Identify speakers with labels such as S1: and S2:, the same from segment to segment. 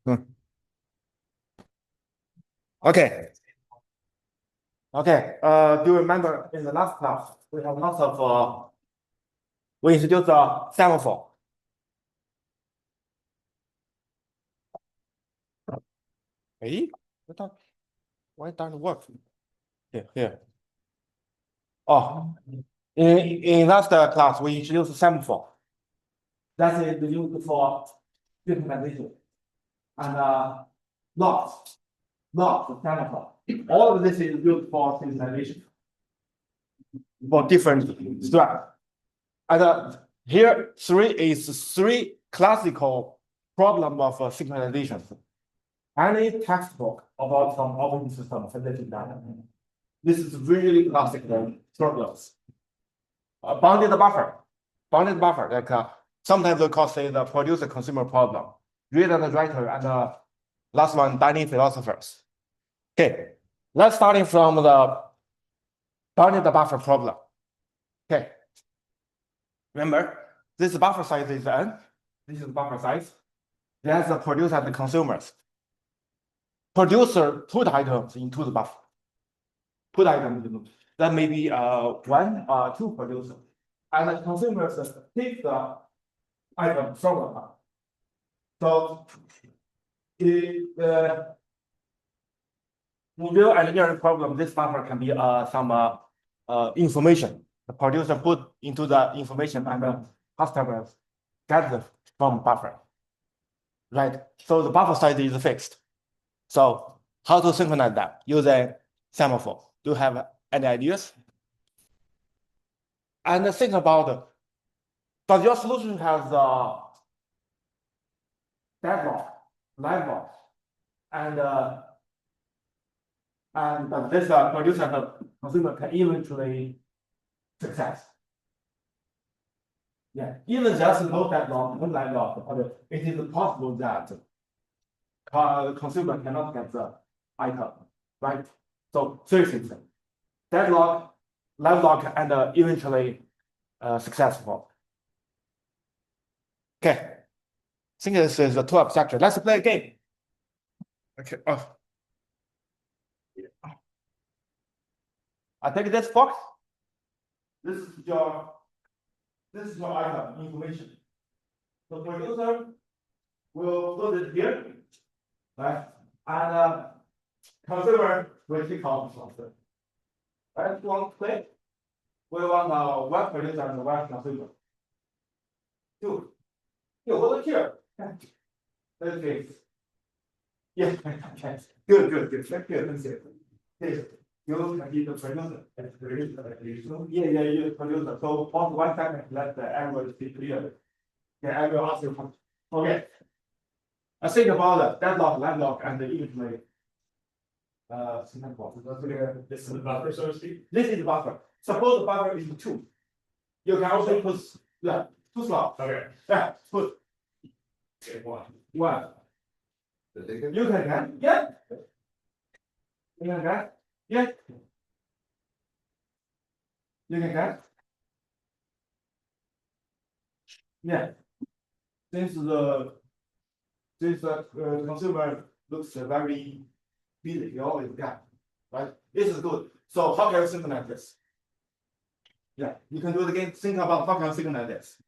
S1: Hmm. Okay. Okay. Do you remember in the last class we have lots of we introduced a semaphore. Hey, why doesn't work? Here. Oh, in last class we introduced semaphore. That is used for synchronization and logs semaphore. All of this is used for synchronization for different strengths. And here three classical problem of synchronization. Any textbook about some operating system related data. This is really classical problems. Bounded buffer, like sometimes we call say the producer consumer problem. Reader and writer and last one dining philosophers. Okay, let's starting from the bounded buffer problem. Okay, remember this buffer size is n. This is buffer size. That's the producer and the consumers. Producer put items into the buffer. Put items that may be one or two producers. And the consumers take the item from the buffer. So in real engineering problem, this buffer can be some information. The producer put into the information and the customers get the from buffer. Right. So the buffer size is fixed. So how to synchronize that using semaphore? Do you have any ideas? And think about, but your solution has deadlock, line lock, and this producer and the consumer can eventually success. Yeah, even just no deadlock, no line lock, it is possible that the consumer cannot get the item, right? So three things: deadlock, line lock, and eventually successful. Okay, I think this is the two abstraction. Let's play a game. Okay. Oh. I take this box. This is your item information. The producer will put it here, right? And consumer will take out something. Right? One click. We want one producer and one consumer. Two. You hold it here. Okay. Yeah. Good. Thank you. You can be the producer. Yeah, you producer. So pause 1 second, let the average be clear. Yeah, I will ask you. Okay. I think about the deadlock, landlock, and the eventually. This is the buffer, so to speak. This is the buffer. Suppose the buffer is 2. You can also put 2 slots. Okay. Yeah, put. Okay, 1. You can get, yeah. You can get, yeah. You can get. Yeah. Since the consumer looks very busy, you always get, right? This is good. So how can you synchronize this? Yeah, you can do it again. Think about how can you synchronize this.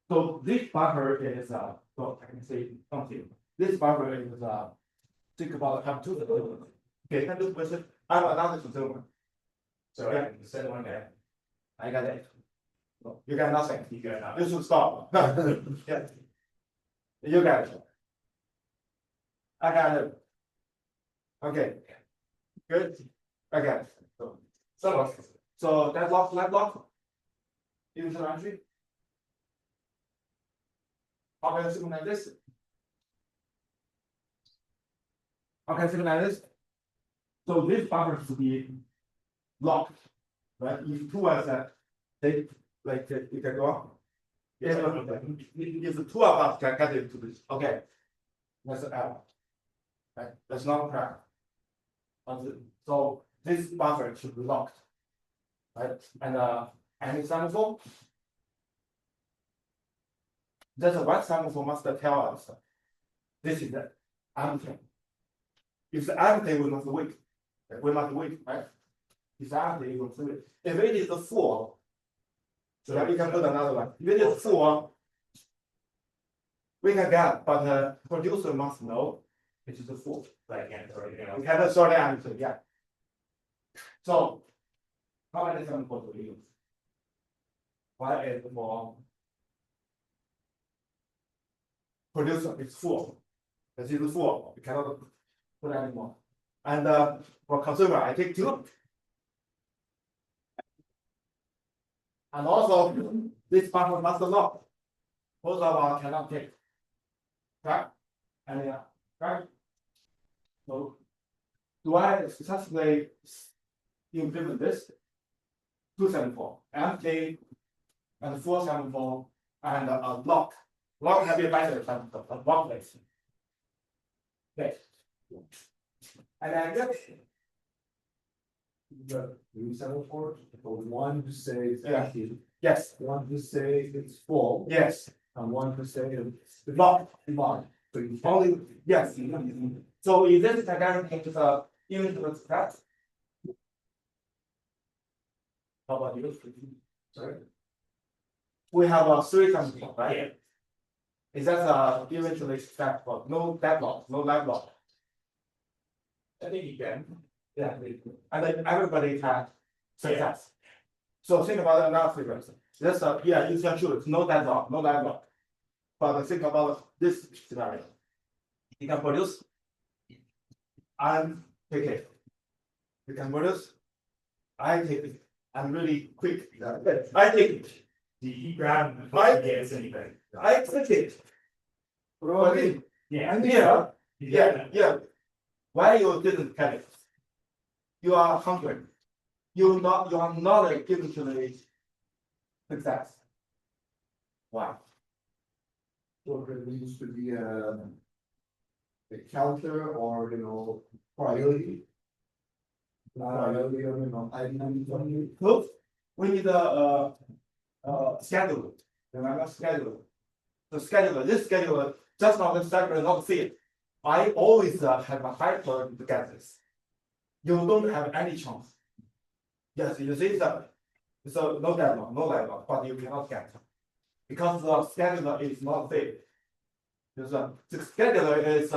S1: So this buffer is so I can say something. This buffer is think about have 2. Okay, can do question. I have another consumer. So yeah, send one guy. I got it. No, you got nothing. You got nothing. You should stop. Yeah. You got it. I got it. Okay. Good. Okay. So deadlock, landlock. Initial entry. How can I synchronize this? How can I synchronize this? So this buffer should be locked, right? If 2 are set, they like you can go on. Yeah, if the 2 of us can get into this, okay. That's an L. Right? That's not correct. So this buffer should be locked. Right? And an example. That's a one semaphore must tell us This is the empty. If the empty, we must wait. We must wait, right? If the empty, we must wait. If it is full, so we can put another one. If it is full, we can get, but the producer must know it is full.
S2: Like, yeah,
S1: We cannot sort the empty, yeah. So, how many samples do we use? One is for producer is full. This is full. We cannot put anymore. And for consumer, I take 2. And also, this buffer must lock. Both of us cannot take. Right? And yeah, right? So, do I successfully implement this? 274, empty, and 474, and a lock. Lock can be better than a lock place. Okay. And then this.
S3: The 374, so one to say it's
S1: Yeah.
S3: empty,
S1: Yes,
S3: one to say it's full,
S1: yes,
S3: and one to say it's
S1: lock.
S3: locked. So you can't.
S1: Only, yes. So in this diagram, it's a integral express. How about you?
S3: Sorry.
S1: We have a 3 samples, right? Is that eventually extract for no deadlock, no line lock?
S2: I think you can.
S1: Yeah. And then everybody can success. So think about another sequence. That's yeah, you can choose no deadlock, no line lock. But think about this scenario. You can produce and take it. You can produce. I take it. I'm really quick. I take it.
S2: You grab them
S1: I-
S2: before you get anything.
S1: I take it. Probably.
S2: Yeah.
S1: And here,
S2: You
S1: yeah,
S2: got it.
S1: yeah. Why you didn't get it? You are hungry. You are not given to the success. Why?
S3: So there needs to be a counter or, priority. Priority, item.
S1: Look, we need a schedule. Remember schedule. The scheduler, this scheduler, just not the scheduler, not fit. I always have a high priority to get this. You don't have any chance. Yes, you see that. So no deadlock, no deadlock, but you cannot get it. Because the scheduler is not fit. The scheduler is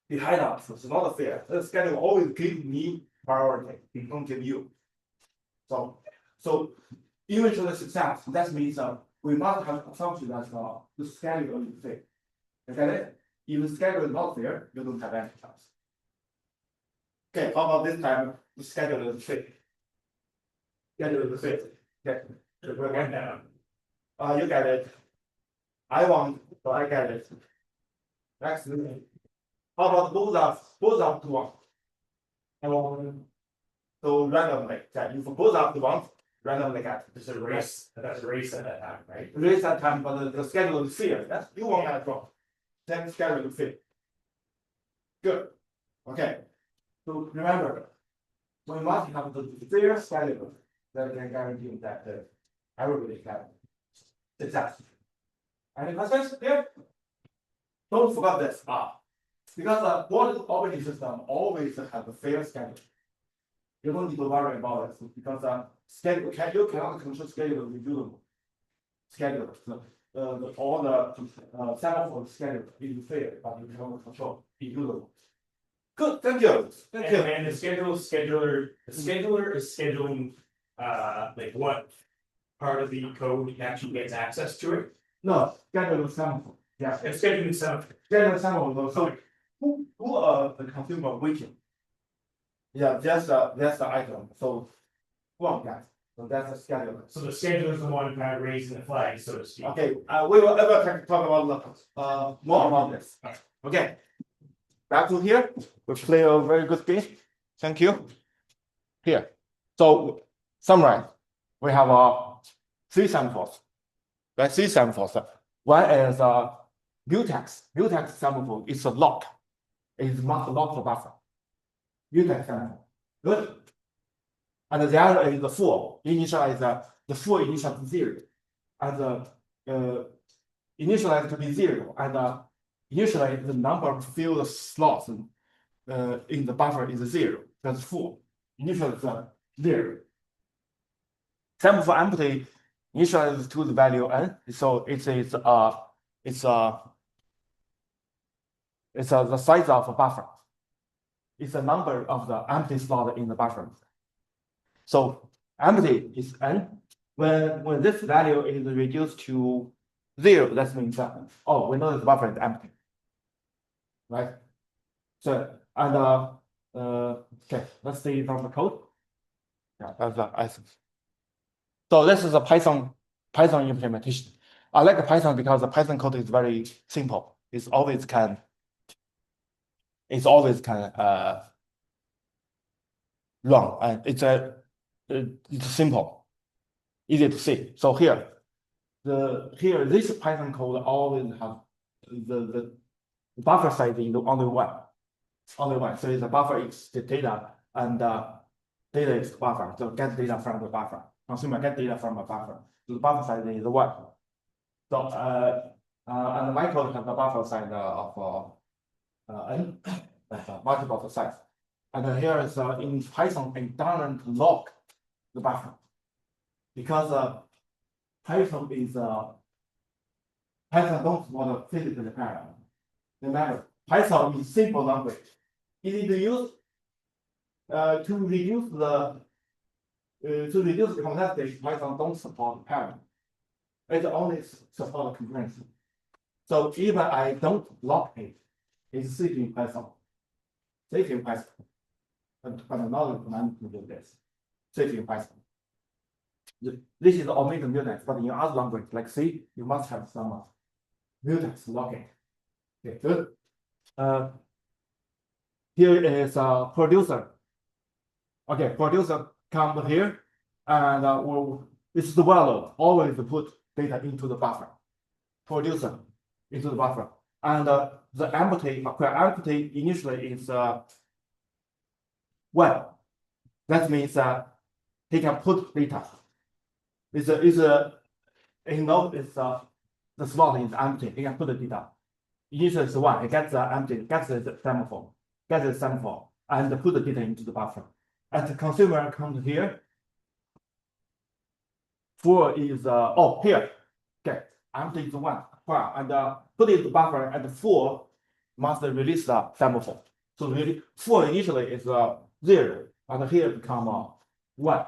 S1: behind us, it's not fair. The scheduler always give me priority, it don't give you. So eventually success, that means we must have assumption that the schedule is fair. You get it? If the schedule is not fair, you don't have any chance. Okay, how about this time the schedule is fair? Schedule is fair. Okay.
S2: We're going down.
S1: You get it. I want, so I get it. Next. How about both of the ones? I want. So randomly, that if both of the ones, randomly get.
S2: There's a race. That's a race at that time, right?
S1: Raise that time, but the schedule is fair. That's you want that wrong. Then schedule is fair. Good. Okay. So remember, we must have the fair schedule that can guarantee that everybody can success. Any questions here? Don't forget this. Because the board operating system always have a fair schedule. You don't need to worry about it because schedule you cannot control schedule reviewable. Schedule. All the sample schedule is fair, but you cannot control reviewable. Good, thank you. Thank you.
S2: And the scheduler is scheduling, like what part of the code actually gets access to it.
S1: No, schedule sample. Yeah.
S2: It's scheduling some.
S1: Schedule sample. So who the consumer waiting? Yeah, that's the item. So one guy. So that's the schedule.
S2: So the scheduler is the one kind of raising the flag, so to speak.
S1: Okay, we will ever talk about more about this. Okay. Back to here, we play a very good game. Thank you. Here. So summarize. We have 3 samples. Right, 3 samples. One is mutex. Mutex sample is a lock. It must lock the buffer. Mutex sample. Good. And the other is the full. Initialize the full initial to 0. And initialize to be 0 and usually the number of filled slots in the buffer is 0. That's full. Initially it's 0. Sample for empty initializes to the value n, so it's the size of a buffer. It's the number of the empty slot in the buffer. So empty is n. When this value is reduced to 0, that means that we know the buffer is empty, right? So and okay, let's see from the code. Yeah, that's the essence. So this is a Python implementation. I like Python because the Python code is very simple. It's always can run, and it's simple, easy to see. So here this Python code always have the buffer size is only one. So the buffer is the data, and data is the buffer. So get data from the buffer. Consumer get data from a buffer. So the buffer size is one. So and my code has the buffer size of n, multiple of size. And here is in Python, I don't lock the buffer because Python don't support a physical paradigm. Remember, Python is simple language. Easy to use. To reduce the complexity, Python don't support paradigm. It only supports concurrency. So even I don't lock it, it's safe in Python. Safe in Python. But another command to do this. Safe in Python. This is omitted mutex, but in other language like C, you must have some mutex locking. Okay, good. Here is a producer. Okay, producer come here, and this is the value. Always put data into the buffer. Producer into the buffer, and the empty initially is 1. That means he can put data. The slot is empty. He can put the data. Initially is 1. He gets the empty, gets the sample, and put the data into the buffer. And the consumer comes here. 4 is here. Okay, empty is 1. And put it in the buffer, and 4 must release the sample. So really 4 initially is 0, and here become 1.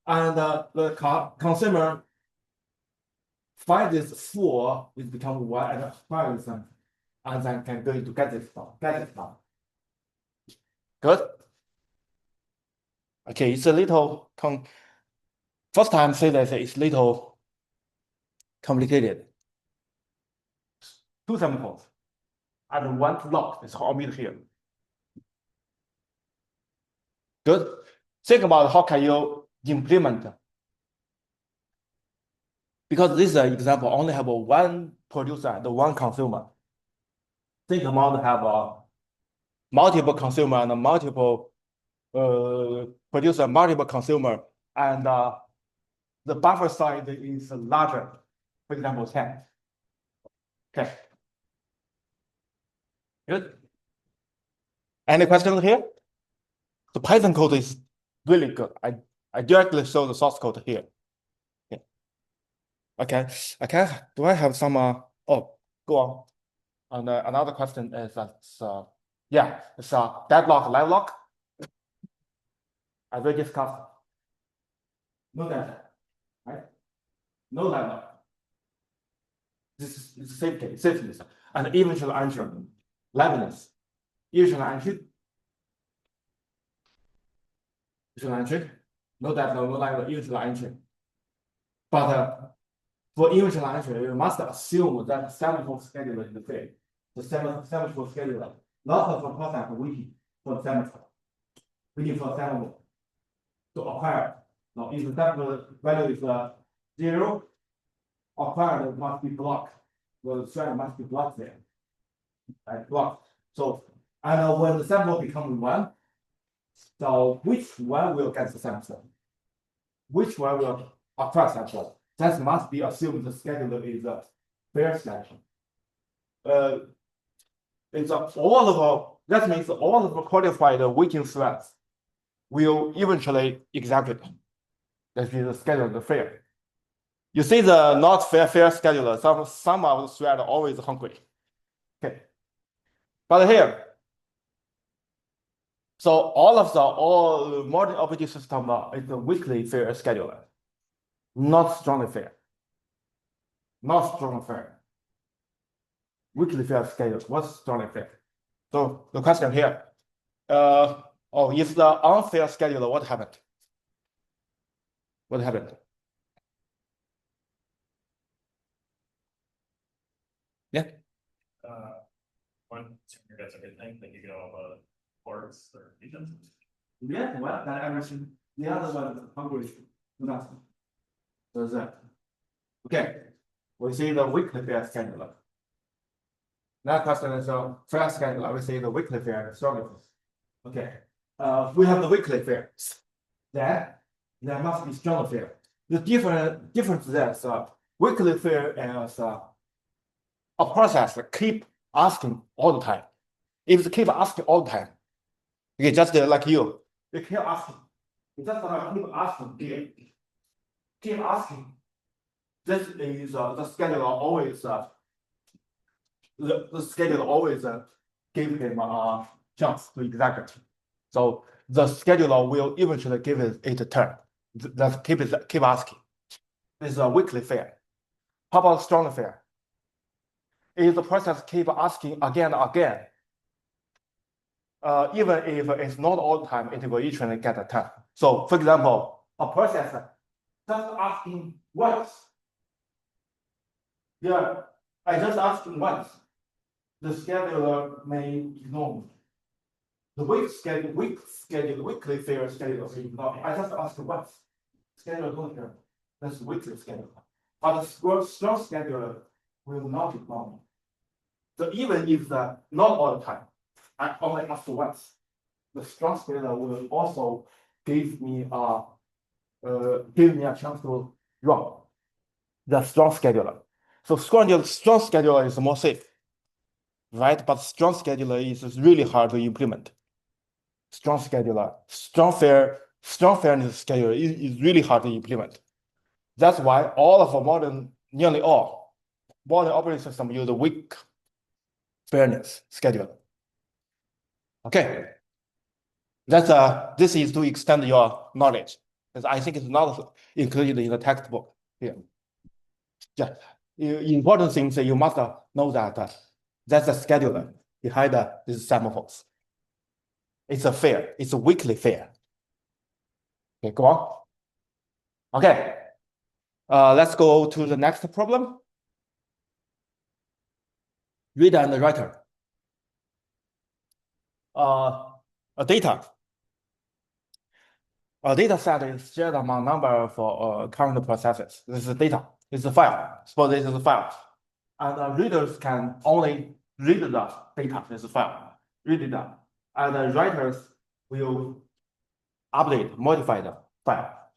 S1: And the consumer find this 4 is become 1 and find this, and then can go to get this now. Good. Okay, it's a little first time say that it's little complicated. 2 samples and 1 to lock is omitted here. Good. Think about how can you implement. Because this example only have 1 producer and 1 consumer. Think about have multiple consumer and multiple producer, multiple consumer, and the buffer size is larger. For example, 10. Okay. Good. Any questions here? The Python code is really good. I directly show the source code here. Okay. Do I have some? Go on. And another question is that it's deadlock, live lock. As we discussed, no data, right? No live lock. This is safety, and eventual entry, liveness, eventual entry, no data, no live, eventual entry. But for eventual entry, you must assume that sample scheduler is the same. The sample scheduler, not of a process waiting for sample, to acquire. Now, if the sample value is 0, acquired must be blocked. The thread must be blocked there. Right, blocked. So, and when the sample becomes 1, so which one will get the sample? Which one will acquire sample? That must be assumed the scheduler is a fair selection. it's all of that means all of the qualified waiting threads will eventually execute. That is the scheduled fair. You see the not fair scheduler. Some of the thread are always hungry. Okay, but here, so all modern operating system is a weakly fair scheduler, not strongly fair. Not strongly fair. Weakly fair schedule. What's strongly fair? So the question here, if the unfair scheduler, what happened? What happened? Yeah.
S2: One, that's a good thing, that you get all the ports or regions.
S1: Yeah, well, that everything. The other one is hungry. Nothing. So that. Okay. We see the weakly fair scheduler. That question is a fair scheduler. We see the weakly fair and strongly fair. Okay. We have the weakly fair. Then there must be strongly fair. The difference is weakly fair is a process that keep asking all the time. If it keep asking all the time, okay, just like you keep asking. You just keep asking, keep asking. This is the scheduler always the scheduler always give him a chance to execute. So the scheduler will eventually give it a turn. Just keep asking. This is a weakly fair. How about strongly fair? If the process keep asking again and again, even if it's not all the time, it will eventually get a turn. So, for example, a process just asking once. Yeah, I just asking once. The scheduler may ignore me. The weekly fair scheduler will ignore me. I just ask once. Scheduler don't care. That's weekly scheduler. But the strong scheduler will not ignore me. So even if not all the time, I only ask once, the strong scheduler will also give me a chance to run the strong scheduler. So strong scheduler is more safe, right? But strong scheduler is really hard to implement. Strong fairness scheduler is really hard to implement. That's why nearly all modern operating systems use a weak fairness scheduler. Okay. This is to extend your knowledge, because I think it's not included in the textbook here. Yeah, important things that you must know that that's the scheduler behind these semaphores. It's a weekly fair. Okay, go on. Okay, let's go to the next problem. Reader and writer. A data set is shared among number of current processes. This is data. This is a file. Suppose this is a file. And readers can only read the data. This is a file. Read it down. And writers will modify the file.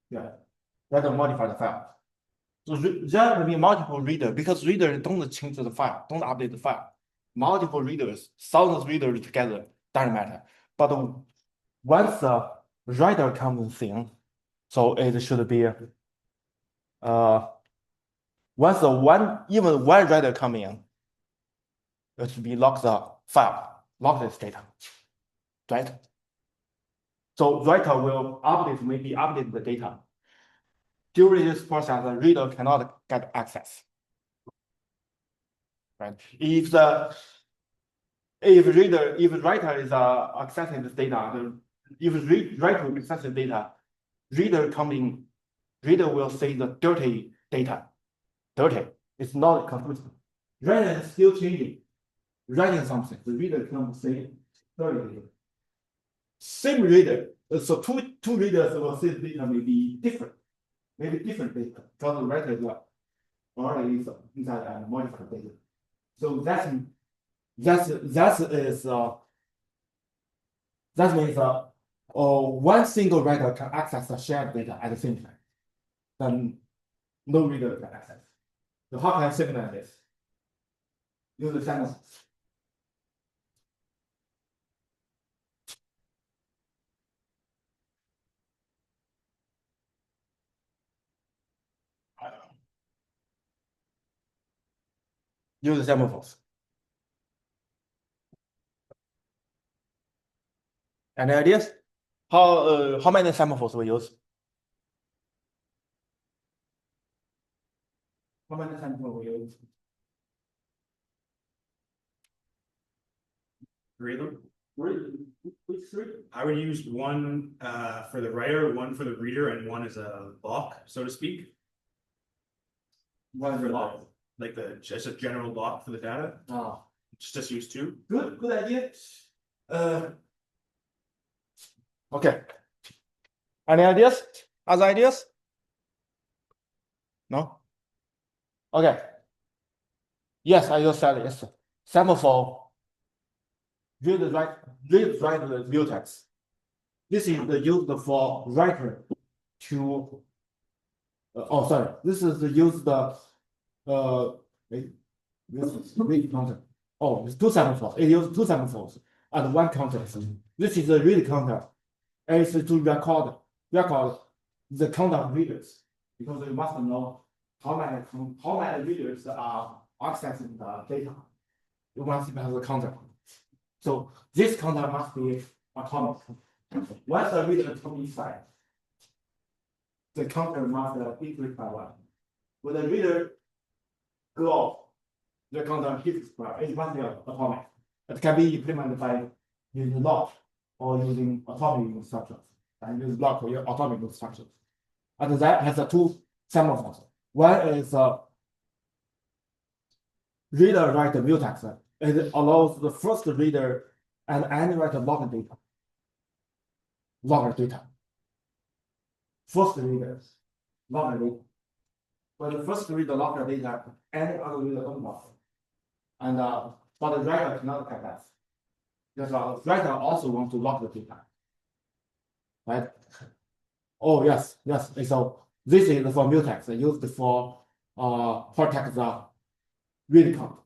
S1: Yeah, writer modify the file. So there will be multiple readers because readers don't change the file, don't update the file. Multiple readers, thousands of readers together, doesn't matter. But once the writer comes in, so it should be once even one writer comes in, it should be lock the file, lock this data, right? So writer will maybe update the data. During this process, the reader cannot get access. Right? If writer is accessing this data, if writer accesses data, reader will see the dirty data. Dirty. It's not consistent. Writer is still changing. Writing something, the reader can say dirty data. Same reader. So two readers will see the data may be different. Maybe different data. Because the writer is already inside and modified data. So that means one single writer can access the shared data at the same time. Then no reader can access. So how can I simulate this? use the semaphore. Use the semaphores. Any ideas? How many semaphores we use? How many semaphores we use?
S2: Three of them.
S1: Which three?
S2: I would use one for the writer, one for the reader, and one as a lock, so to speak.
S1: One
S2: For
S1: lock.
S2: like just a general lock for the data.
S1: Ah,
S2: Just use two.
S1: good idea. Okay. Any ideas? Other ideas? No? Okay. Yes, I just said it. Semaphore. Read write the mutex. This is the used for writer to. Oh, sorry. This is the used wait, this is read counter. Oh, it's two semaphores. It uses two semaphores and one counter. This is the read counter. And it's to record the count of readers because we must know how many readers are accessing the data. You must have the counter. So this counter must be atomic. Once the reader comes inside, the counter must increase by one. When the reader go off, the counter increases by it must be atomic. It can be implemented by using lock or using atomic instructions. And use block for your atomic instructions. And that has two semaphores. One is reader write mutex. It allows the first reader and any writer log data. Log data. First reader log data. When the first reader log data, any other reader don't log. And but the writer cannot have that. Because the writer also wants to log the data. Right? Oh yes. So this is for mutex used for protect the read count.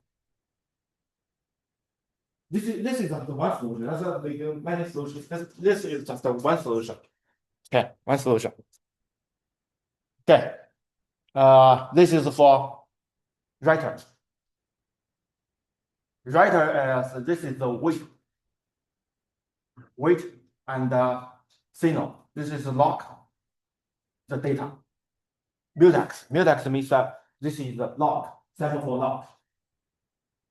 S1: This is just one solution. That's many solutions. This is just one solution. Okay, one solution. Okay. This is for writer. Writer as this is the weight and signal. This is lock the data. Mutex means that this is the lock, semaphore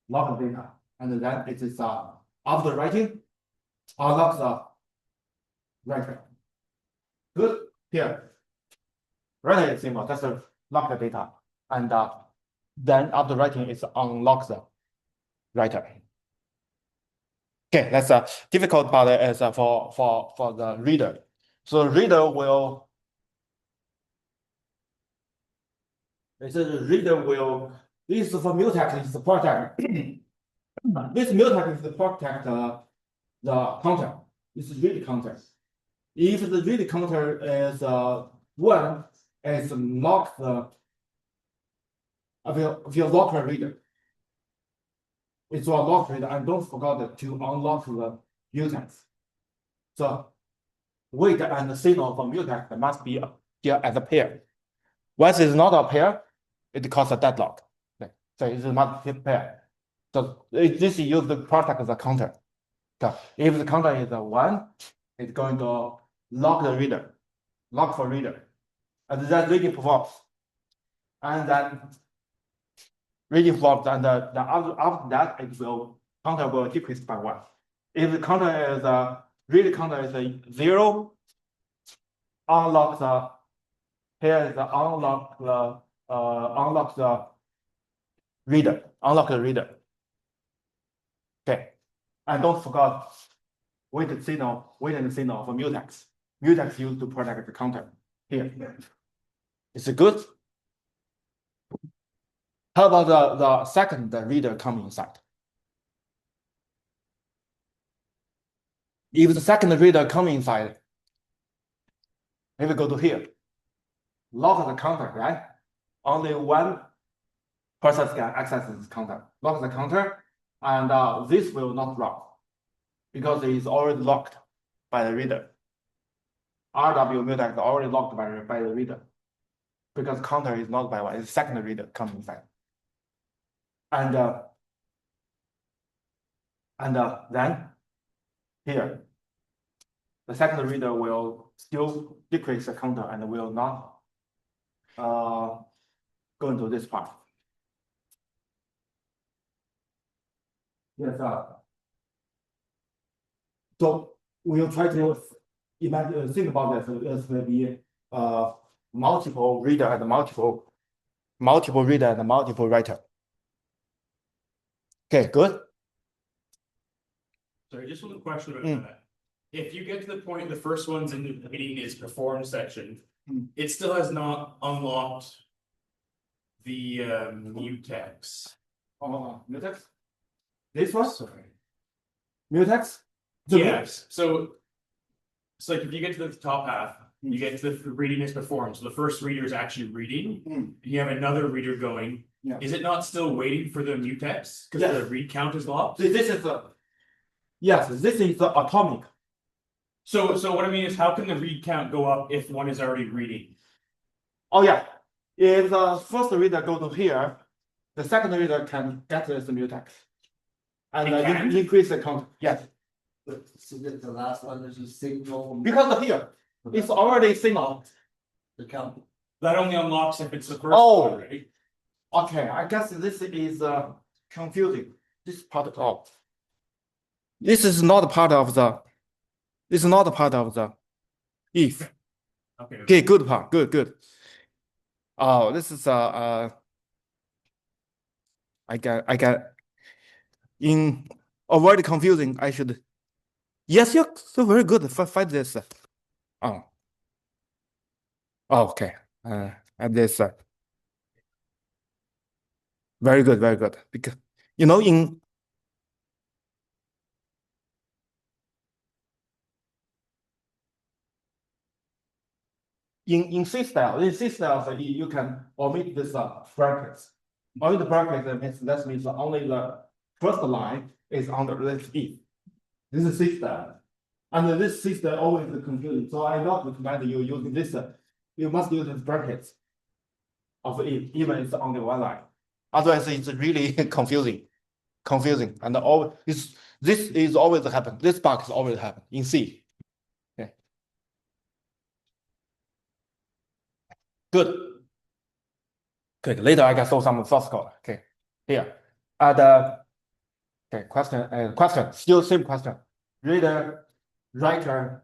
S1: lock the data. And then it is after writing, unlock the writer. Good. Here. Writer is simple, just lock the data. And then after writing, it's unlock the writer. Okay, that's a difficult part is for the reader. So reader will this is for mutex is to protect this mutex is to protect the counter. This is read counter. If the read counter is one, it's lock the of your locker reader. It's a lock reader, and don't forget to unlock the mutex. So weight and the signal from mutex must be here as a pair. Once it's not a pair, it causes a deadlock. Okay. So it's not a pair. So this is used to protect the counter. Okay. If the counter is a one, it's going to lock the reader, lock for reader, and then reading performs, and then reading performs, and after that it will counter will decrease by one. If the counter is read counter is a 0, unlock the here is the unlock the reader, unlock the reader. Okay, and don't forget weight and signal for mutex. Mutex used to protect the counter here. Is it good? How about the second reader coming inside? If the second reader coming inside, maybe go to here. Lock the counter, right? Only one process can access this counter, lock the counter, and this will not lock because it is already locked by the reader. RW mutex is already locked by the reader because counter is not by one, it's second reader coming inside. And then here, the second reader will still decrease the counter and will not go into this part. Yes, so we'll try to imagine, think about this as maybe multiple reader and multiple reader and multiple writer. Okay, good.
S2: Sorry, just one question about that. If you get to the point the first one's in the reading is performed section, it still has not unlocked the mutex.
S1: Mutex? This one?
S2: Sorry.
S1: Mutex?
S2: Yes. So it's like if you get to the top half, you get to the reading is performed. So the first reader is actually reading. And you have another reader going.
S1: Yeah.
S2: Is it not still waiting for the mutex because the read count is locked?
S1: This is this is the atomic.
S2: So what I mean is, how can the read count go up if one is already reading?
S1: Oh yeah, if the first reader go to here, the second reader can get this mutex, and
S2: It can?
S1: increase the count. Yes,
S3: So that the last one is a signal
S1: because of here it's already signal.
S3: the count.
S2: That only unlocks if it's the first
S1: Oh.
S2: one, right?
S1: Okay, I guess this is confusing. This part of this is not part of the. This is not part of the if.
S2: Okay.
S1: Okay, good part. Good. Oh, this is I get in avoid confusing. I should. Yes, you're so very good. Fight this. Oh. Okay. And this. Very good. Because in C style, so you can omit this brackets. Omit the brackets that means only the first line is under this if. This is C style. And this C style always confusing. So I not recommend you using this. You must use the brackets of if, even it's only one line. Otherwise, it's really confusing. And this is always happen. This bug is always happen in C. Okay. Good. Okay. Later I can solve some source code. Okay. Here. And okay. Question. Still same question. Reader, writer.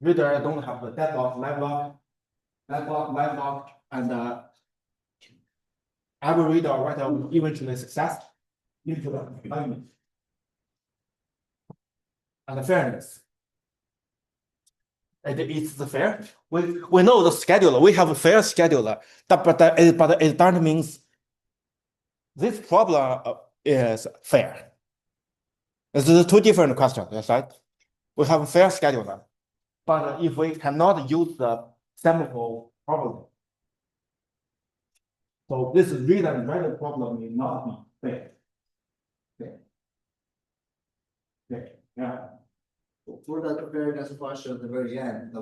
S1: Reader don't have the deadlock, live lock, and every reader or writer will eventually success into the environment. And fairness. It's the fair. We know the scheduler. We have a fair scheduler, but it doesn't mean this problem is fair. This is two different questions. That's right. We have a fair scheduler, but if we cannot use the sample problem, so this read and write problem will not be fair. Okay. Yeah.
S3: For that fairness question at the very end,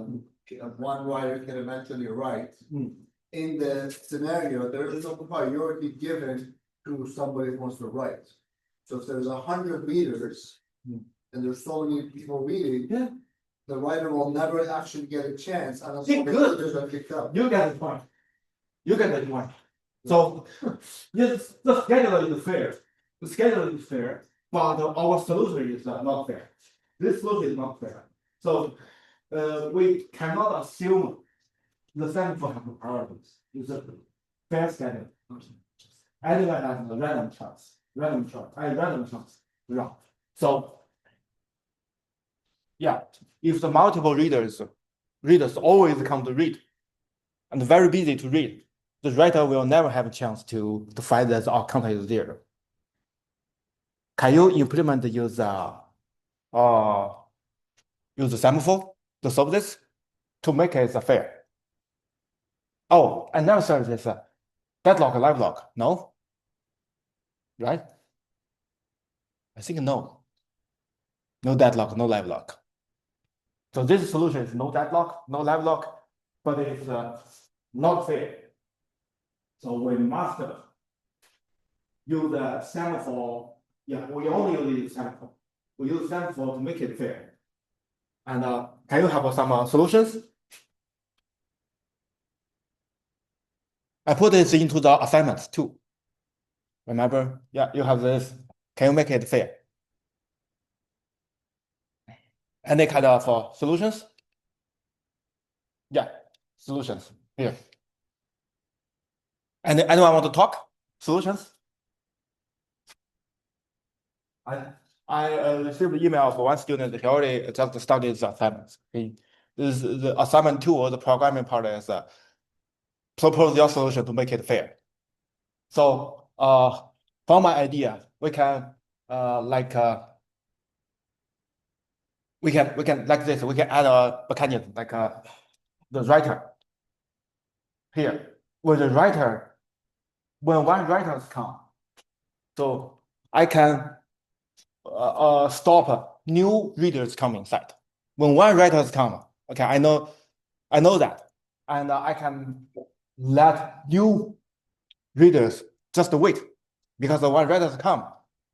S3: one writer can eventually write. In the scenario, there is no priority given to somebody who wants to write. So if there's 100 readers and there's so many people reading, the writer will never actually get a chance unless
S1: See,
S3: the
S1: good.
S3: readers are picked up.
S1: You get the point. So yes, the scheduler is fair. The scheduler is fair, but our solution is not fair. This solution is not fair. So we cannot assume the sample have priorities. It's a fair schedule. Anyone has a random chance. Random chance. Wrong. So yeah, if the multiple readers always come to read and very busy to read, the writer will never have a chance to find that our content is there. Can you implement use semaphore to solve this to make it fair? Oh, I never said this. Deadlock, live lock. No, right? I think no. No deadlock, no live lock. So this solution is no deadlock, no live lock, but it's not fair. So we must use the semaphore. Yeah, we only use semaphore. We use semaphore to make it fair. And can you have some solutions? I put this into the assignment too. Remember? Yeah, you have this. Can you make it fair? Any kind of solutions? Yeah, solutions here. And anyone want to talk? Solutions? I received an email for one student. He already just studied the assignments. This is the assignment two, or the programming part is propose your solution to make it fair. So from my idea, we can we can like this. We can add a mechanism like the writer here. With the writer, when one writers come, so I can stop new readers coming inside. When one writers come, okay, I know that, and I can let new readers just wait, because when writers come,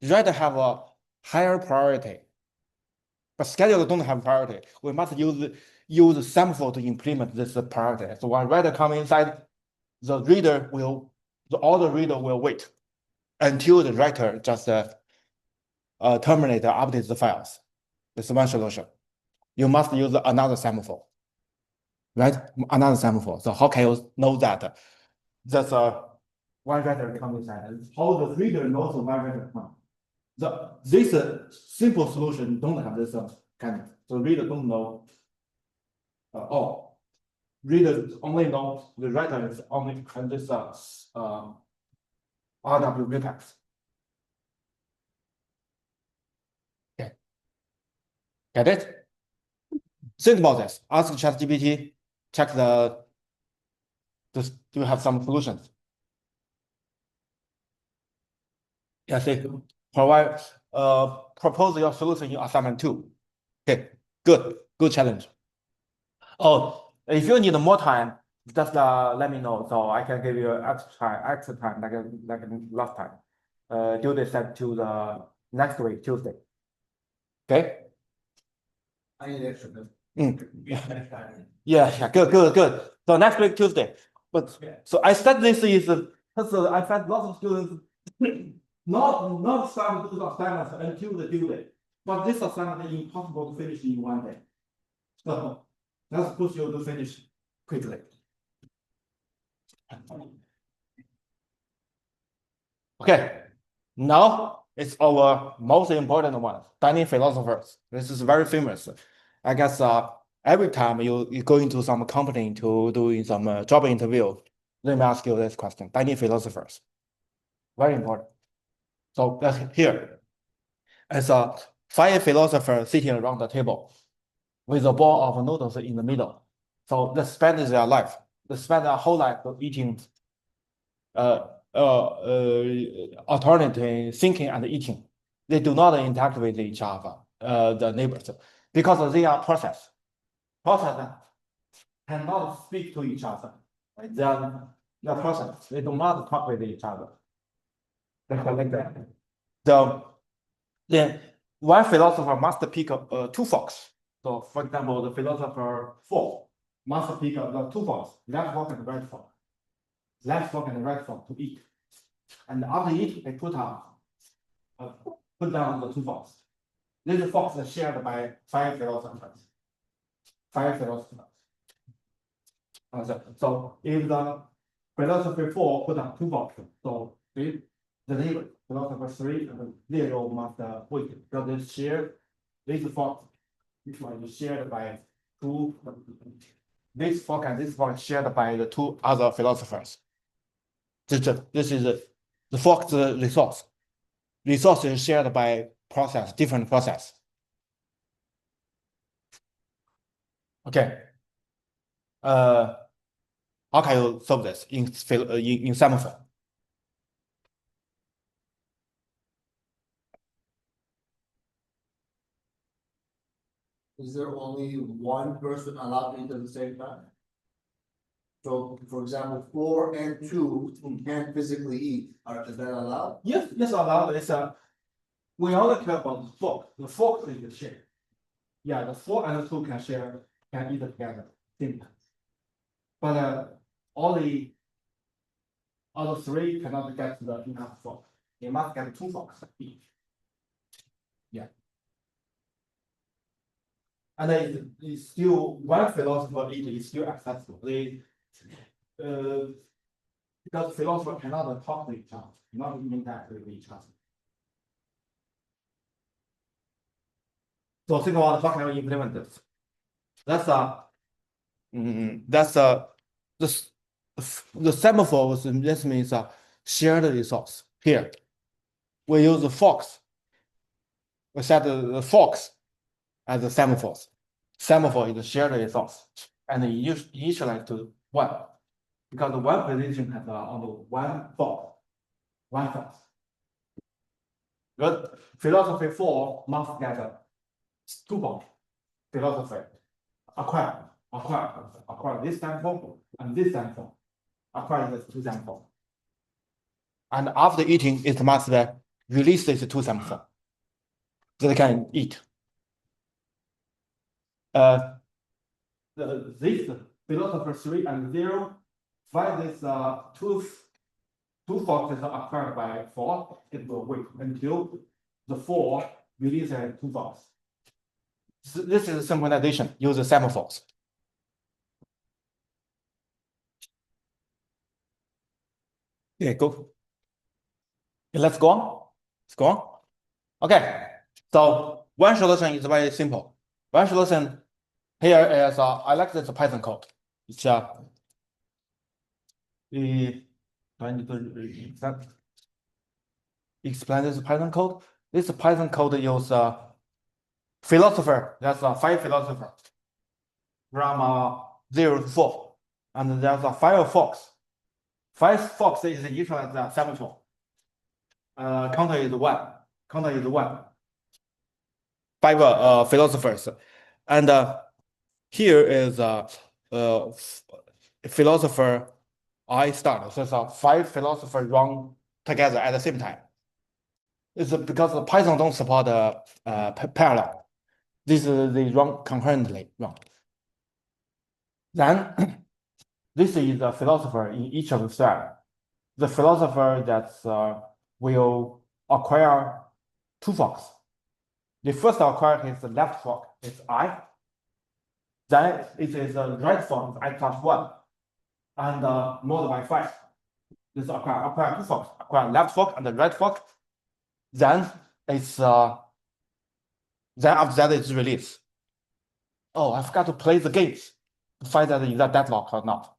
S1: writer have a higher priority, but schedule don't have priority. We must use semaphore to implement this priority. So when writer come inside, the other reader will wait until the writer just terminate or update the files. This is one solution. You must use another semaphore, right? Another semaphore. So how can you know that? That's one writer come inside. How the reader knows one writer come. This simple solution don't have this kind of. So reader don't know. Reader only know the writer is only and this RW retext. Okay. Get it? Think about this. Ask ChatGPT, check do you have some solutions? Yeah, see, propose your solution in assignment two. Okay, good challenge. Oh, if you need more time, just let me know so I can give you extra time like last time. Due date set to the next week, Tuesday. Okay?
S3: I need extra time.
S1: Yeah, good. So next week, Tuesday. But so I said this is because I find lots of students not start to do the assignments until the due date. But this assignment is impossible to finish in one day. So let's push you to finish quickly. Okay, now it's our most important one, dining philosophers. This is very famous. I guess every time you go into some company to doing some job interview, they may ask you this question, dining philosophers. Very important. So here, it's a five philosophers sitting around the table with a bowl of noodles in the middle. So they spend their life, they spend their whole life eating alternating thinking and eating. They do not interact with each other, the neighbors, because they are process. Process cannot speak to each other. They are process. They do not talk with each other. Like that. Then one philosopher must pick two forks. So, for example, the philosopher 4 must pick the two forks, left fork and right fork. Left fork and right fork to eat. And after eat, they put down the two forks. These forks are shared by five philosophers. So if the philosopher 4 put down two forks, so the neighbor philosopher 3 and 0 must wait because they share this fork. This one is shared by two. This fork and this fork is shared by the two other philosophers. This is the fork's resource. Resource is shared by different process. Okay. How can you solve this in semaphore?
S3: is there only one person allowed to eat at the same time? So, for example, 4 and 2 can't physically eat, is that allowed?
S1: Yes, yes, allowed. It's we only care about the fork. The fork is the share. Yeah, the fork and the two can share, can eat together. Same time. But all the other three cannot get the enough fork. They must get two forks each. Yeah. And then it's still one philosopher eat is still accessible. They because philosopher cannot talk to each other, not interact with each other. So think about how can we implement this? That's the semaphore. This means shared resource. Here, we use the forks. We set the forks as the semaphores. Semaphore is a shared resource, and initialize to 1, because the one position has only one fork, one fork. But philosophy 4 must get 2 forks. Philosophy acquire this sample and this sample, acquire these 2 samples. And after eating, it must release these 2 samples that they can eat. This philosopher 3 and 0 find this two forks acquired by 4. It will wait until the 4 releases 2 forks. So this is synchronization. Use the semaphores. Okay, go. Okay, let's go on. Let's go on. Okay, so one solution is very simple. One solution here is I like this Python code. It's I need to explain this Python code. This Python code uses philosopher. That's 5 philosopher from 0 to 4, and there's 5 forks. 5 forks is equal as 7 counter is 1. Counter is 1. 5 philosophers, and here is philosopher I start. So it's 5 philosophers run together at the same time. It's because the Python don't support parallel. This they run concurrently. Then this is the philosopher in each of the thread. The philosopher that will acquire 2 forks. The first acquire is the left fork, it's I. Then it is the right fork, I plus 1, and multiplied by 5. This acquire 2 forks, acquire left fork and the right fork. Then it's then after that it's released. Oh, I forgot to play the games to find out is that deadlock or not.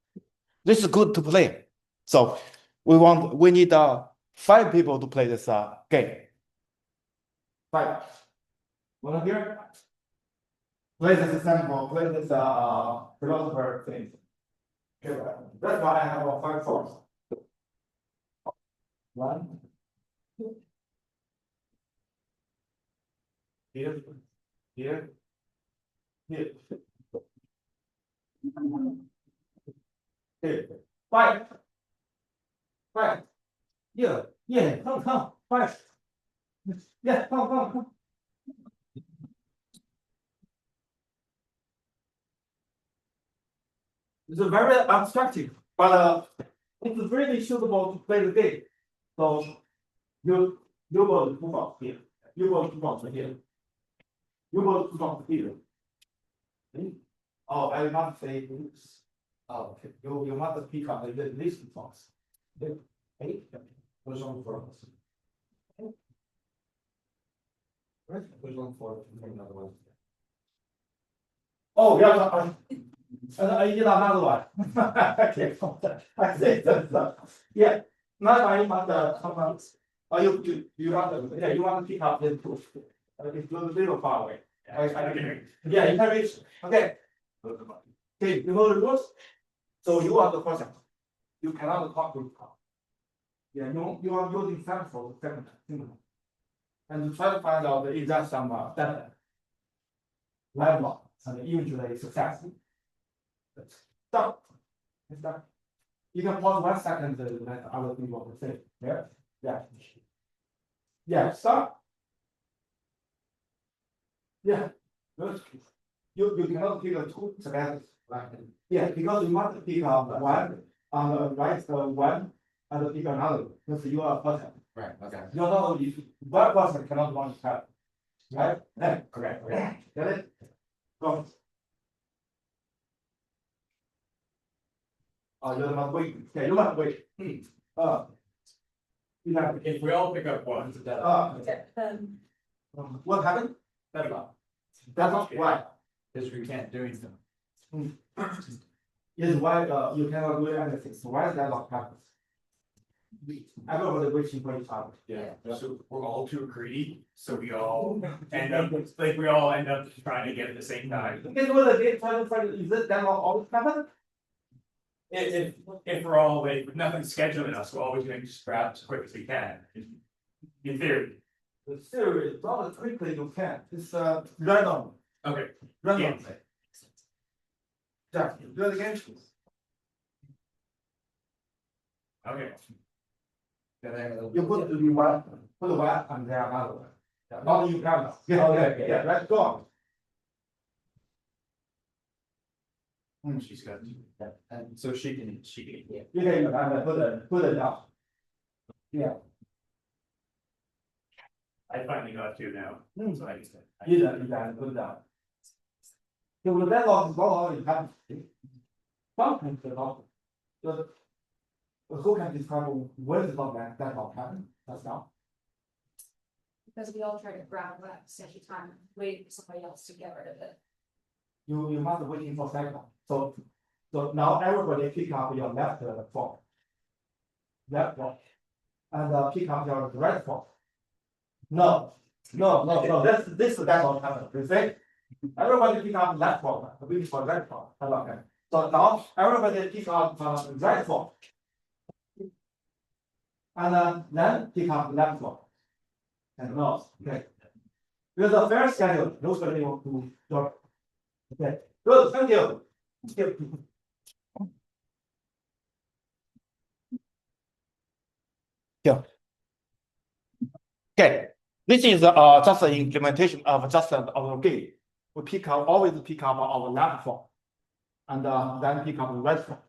S1: This is good to play. So we need 5 people to play this game. 5. Wanna hear? Play this sample, play this philosopher thing. Okay, that's why I have 5 forks. 1. Here. Here. Here. Here. 5. 5. Yeah, come, 5. Yeah, come. It's very abstractive, but it's really suitable to play the game. So you go to 2 box here. You go to 2 box here. You go to 2 box here. Oh, I must say this. Oh, okay. You must pick up this box. Okay. Which one for us? Right? Which one for another one? Oh, yeah. I need another one. Okay, I say that. Yeah. Now I must come. Oh, you want to? Yeah, you want to pick up this two. It's a little far away. Yeah, you can reach. Okay. Okay, you go reverse. So you are the person. You cannot talk to. Yeah, you are using sample second, and to try to find out is that some data. landlocked and usually successful. Stop. Stop. You can pause 1 second to let other people say. Yeah. Yeah. Yeah. Stop. Yeah. Good. You cannot pick a two together. Right. Yeah, because you must pick up one on the right one and pick another. Because you are a person.
S2: Right, okay.
S1: You know, if one person cannot one step. Right? Yeah, correct. Get it? Go. Oh, you must wait. Yeah, you must wait. You have,
S2: If we all pick up one,
S1: what happened?
S2: that's not,
S1: That's not why.
S2: because we can't do anything.
S1: Is why you cannot do anything. So why is that not happen? Everybody waiting for each other.
S2: Yeah, so we're all too greedy, so we all end up, like, we all end up trying to get at the same time.
S1: You can do it again, try, is it that not always happen?
S2: If we're all, like, with nothing scheduling us, we're always gonna just grab as quick as we can. In theory,
S1: The theory is not as quickly you can. It's random.
S2: okay,
S1: Random.
S2: yeah.
S1: Yeah, do it again.
S2: Okay.
S1: You put the one, put one and then another one. Yeah, not you can. Yeah, okay, yeah, let's go.
S2: She's got, and so she can, yeah.
S1: You can put it down. Yeah,
S2: I finally got two now, so I just.
S1: you can put it down. So the deadlock is not always happening. Sometimes the not. Who can describe where is not deadlock happen? That's now.
S4: Because we all try to grab it at the same time, waiting for somebody else to get rid of it.
S1: You must waiting for second. So now everybody pick up your left fork. Left fork. And pick up your right fork. No, this is that won't happen. You see? Everybody pick up left fork, waiting for right fork. Okay. So now everybody pick up right fork. And then pick up left fork. And no, okay. With a fair schedule, nobody will do your. Okay, good, thank you. Yeah. Okay, this is just an implementation of just our game. We always pick up our left fork, and then pick up the right fork.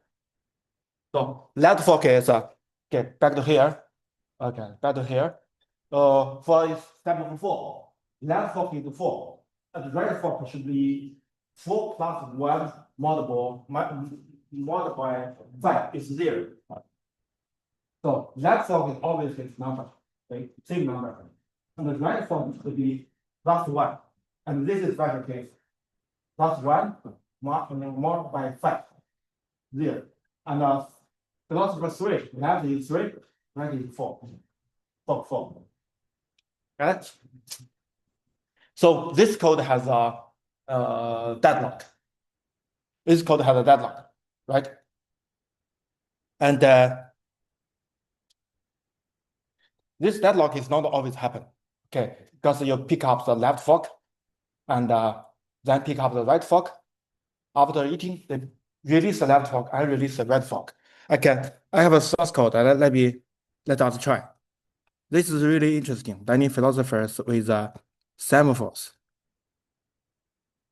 S1: So left fork is okay. Back to here. Okay, back to here. For step 4, left fork is 4, and the right fork should be 4 plus 1 multiplied by 5 is 0. So left fork is always this number, okay? Same number. And the right fork should be plus 1. And this is special case. Plus 1 multiplied by 5, 0. And philosopher 3, left is 3, right is 4. 4. Right? So this code has a deadlock. This code has a deadlock, right? And this deadlock is not always happen, okay? Because you pick up the left fork and then pick up the right fork. After eating, they release the left fork and release the right fork. Okay, I have a source code. Let us try. This is really interesting. Many philosophers with semaphores.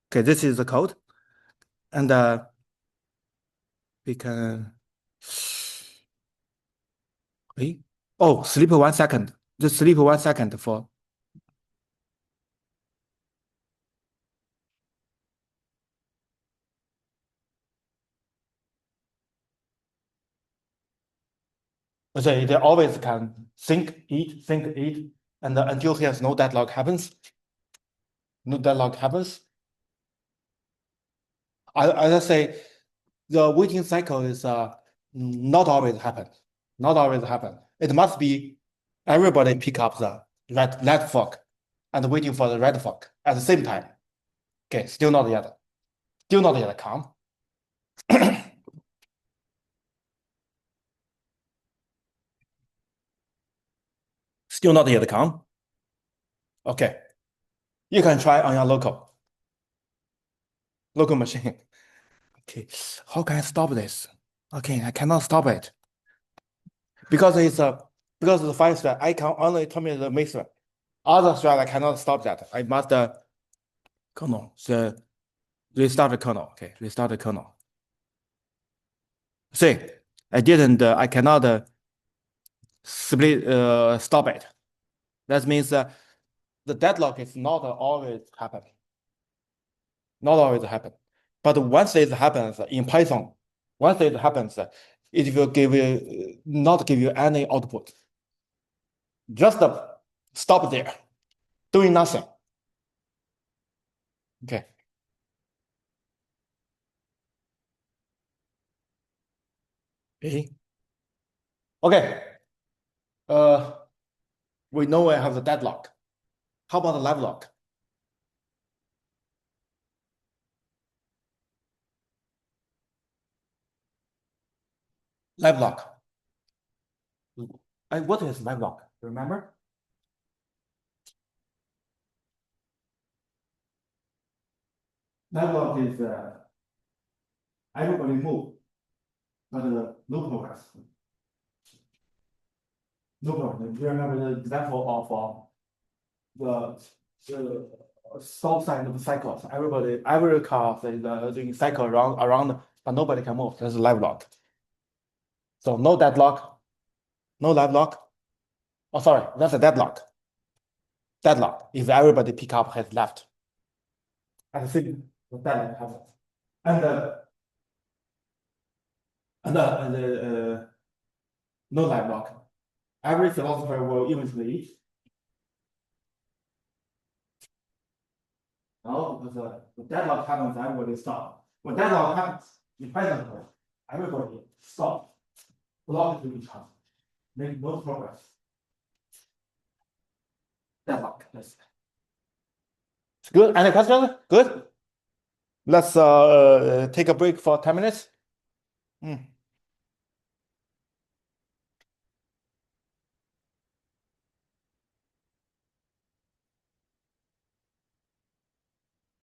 S1: Okay, this is the code, and we can. Wait. Oh, sleep 1 second. Just sleep 1 second for. They always can think, eat, and until here's no deadlock happens. No deadlock happens. I say the waiting cycle is not always happen. Not always happen. It must be everybody pick up the left fork and waiting for the right fork at the same time. Okay, still not yet. Still not yet come. Still not yet come. Okay. You can try on your local. local machine. Okay, how can I stop this? Okay, I cannot stop it because because the file thread. I can only terminate the main thread. Other thread I cannot stop that. I must kernel the restart the kernel. Okay, restart the kernel. See, I didn't. I cannot split stop it. That means the deadlock is not always happen. Not always happen. But once it happens in Python, once it happens, it will give you not give you any output. Just stop there, doing nothing. Okay. Okay. We know I have the deadlock. How about the live lock? Live lock. What is live lock? Remember? Live lock is everybody move, but no progress. No problem. You remember the example of the stop sign of the cycles. Every car is doing cycle around, but nobody can move. That's a live lock. So no deadlock, no live lock. Oh, sorry, that's a deadlock. Deadlock if everybody pick up has left. And see the deadlock happens. And no live lock. Every philosopher will eventually eat. No, because the deadlock happens, everybody stop. When deadlock happens, in Python code, everybody stop, block to each other, make no progress. Deadlock. Yes. Good. Any questions? Good. Let's take a break for 10 minutes.